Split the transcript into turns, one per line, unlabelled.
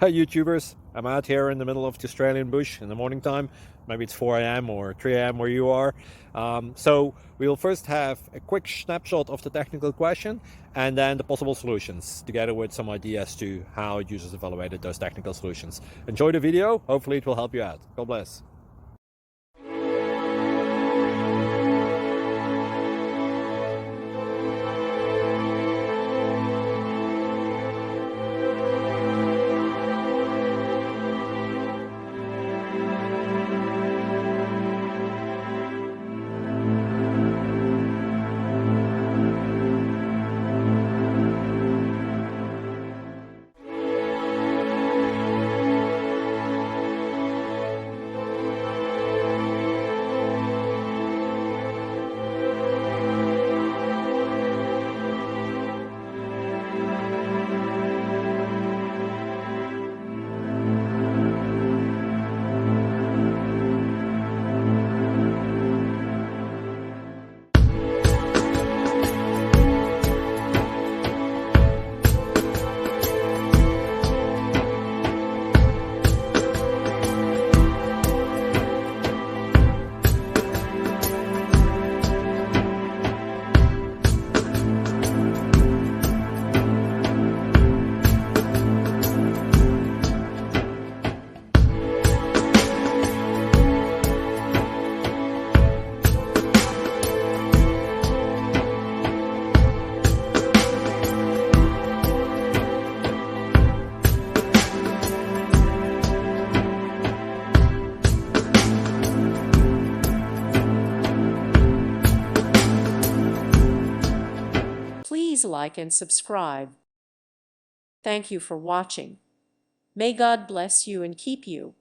Hi YouTubers, I'm out here in the middle of the Australian bush in the morning time. Maybe it's 4 a.m. or 3 a.m. where you are. So we'll first have a quick snapshot of the technical question and then the possible solutions, together with some ideas to how users evaluated those technical solutions. Enjoy the video, hopefully it will help you out. God bless.
Please like and subscribe. Thank you for watching. May God bless you and keep you.